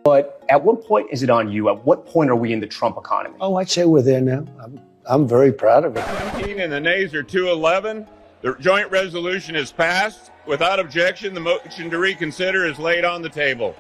But at what point is it on you? At what point are we in the Trump economy? Oh, I'd say we're there now. I'm very proud of it. 17 and the nays are 211. The joint resolution is passed. Without objection, the motion to reconsider is laid on the table.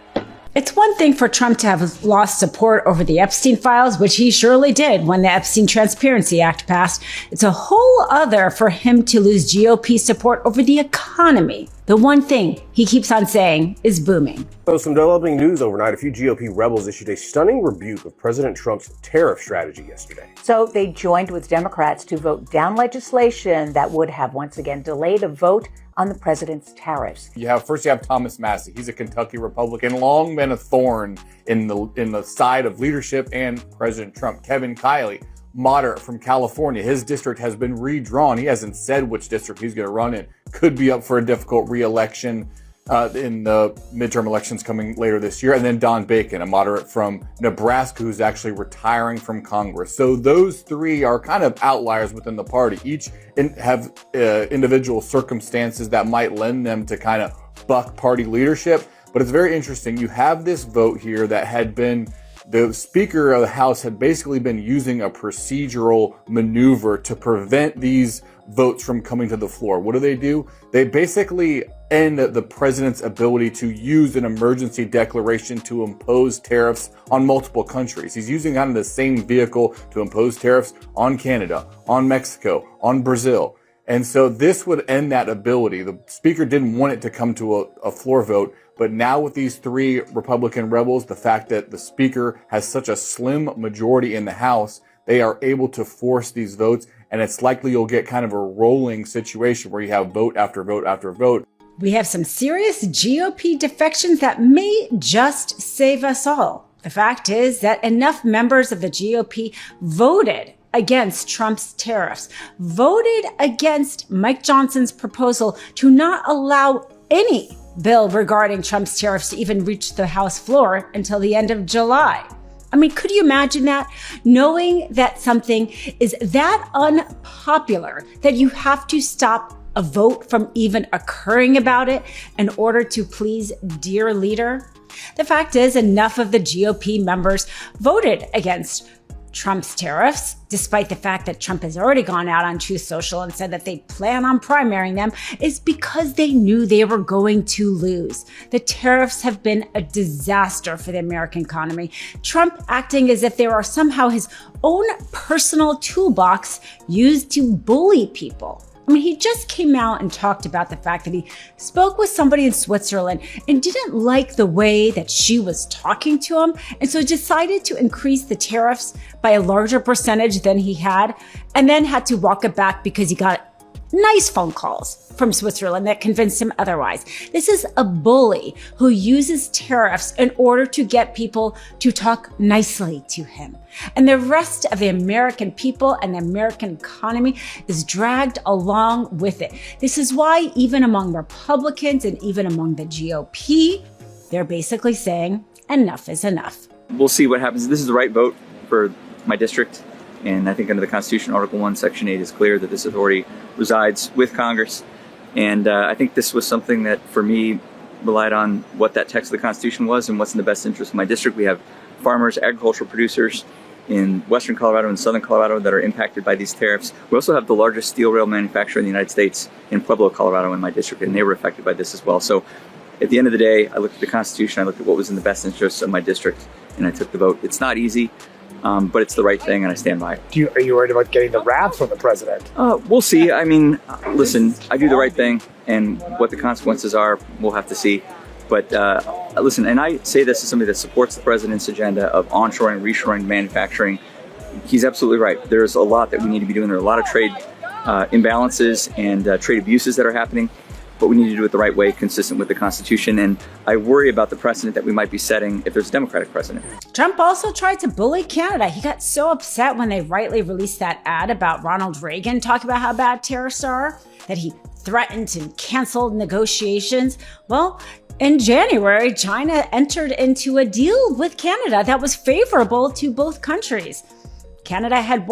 It's one thing for Trump to have lost support over the Epstein files, which he surely did when the Epstein Transparency Act passed. It's a whole other for him to lose GOP support over the economy. The one thing he keeps on saying is booming. So some developing news overnight. A few GOP rebels issued a stunning rebuke of President Trump's tariff strategy yesterday. So they joined with Democrats to vote down legislation that would have once again delayed a vote on the president's tariffs. First you have Thomas Massey. He's a Kentucky Republican, long been a thorn in the side of leadership and President Trump. Kevin Kiley, moderate from California. His district has been redrawn. He hasn't said which district he's going to run in. Could be up for a difficult re-election in the midterm elections coming later this year. And then Don Bacon, a moderate from Nebraska, who's actually retiring from Congress. So those three are kind of outliers within the party. Each have individual circumstances that might lend them to kind of buck party leadership. But it's very interesting. You have this vote here that had been, the Speaker of the House had basically been using a procedural maneuver to prevent these votes from coming to the floor. What do? They basically end the president's ability to use an emergency declaration to impose tariffs on multiple countries. He's using kind of the same vehicle to impose tariffs on Canada, on Mexico, on Brazil. And so this would end that ability. The Speaker didn't want it to come to a floor vote. But now with these three Republican rebels, the fact that the Speaker has such a slim majority in the House, they are able to force these votes. And it's likely you'll get kind of a rolling situation where you have vote after vote after vote. We have some serious GOP defections that may just save us all. The fact is that enough members of the GOP voted against Trump's tariffs, voted against Mike Johnson's proposal to not allow any bill regarding Trump's tariffs to even reach the House floor until the end of July. I mean, could you imagine that? Knowing that something is that unpopular that you have to stop a vote from even occurring about it in order to please dear leader? The fact is, enough of the GOP members voted against Trump's tariffs, despite the fact that Trump has already gone out on Truth Social and said that they plan on primarying them, is because they knew they were going to lose. The tariffs have been a disaster for the American economy. Trump acting as if they are somehow his own personal toolbox used to bully people. I mean, he just came out and talked about the fact that he spoke with somebody in Switzerland and didn't like the way that she was talking to him, and so decided to increase the tariffs by a larger percentage than he had, and then had to walk it back because he got nice phone calls from Switzerland that convinced him otherwise. This is a bully who uses tariffs in order to get people to talk nicely to him. And the rest of the American people and the American economy is dragged along with it. This is why even among Republicans and even among the GOP, they're basically saying enough is enough. We'll see what happens. This is the right vote for my district. And I think under the Constitution, Article 1, Section 8 is clear that this authority resides with Congress. And I think this was something that, for me, relied on what that text of the Constitution was and what's in the best interest of my district. We have farmers, agricultural producers in western Colorado and southern Colorado that are impacted by these tariffs. We also have the largest steel rail manufacturer in the United States in Pueblo, Colorado, in my district, and they were affected by this as well. So at the end of the day, I looked at the Constitution, I looked at what was in the best interest of my district, and I took the vote. It's not easy. But it's the right thing, and I stand by it. Are you worried about getting the wrath from the president? We'll see. I mean, listen, I do the right thing, and what the consequences are, we'll have to see. But listen, and I say this as somebody that supports the president's agenda of onshoring, reshoring, manufacturing. He's absolutely right. There's a lot that we need to be doing. There are a lot of trade imbalances and trade abuses that are happening. But we need to do it the right way, consistent with the Constitution. And I worry about the precedent that we might be setting if there's a Democratic president. Trump also tried to bully Canada. He got so upset when they rightly released that ad about Ronald Reagan talking about how bad tariffs are that he threatened to cancel negotiations. Well, in January, China entered into a deal with Canada that was favorable to both countries. Canada had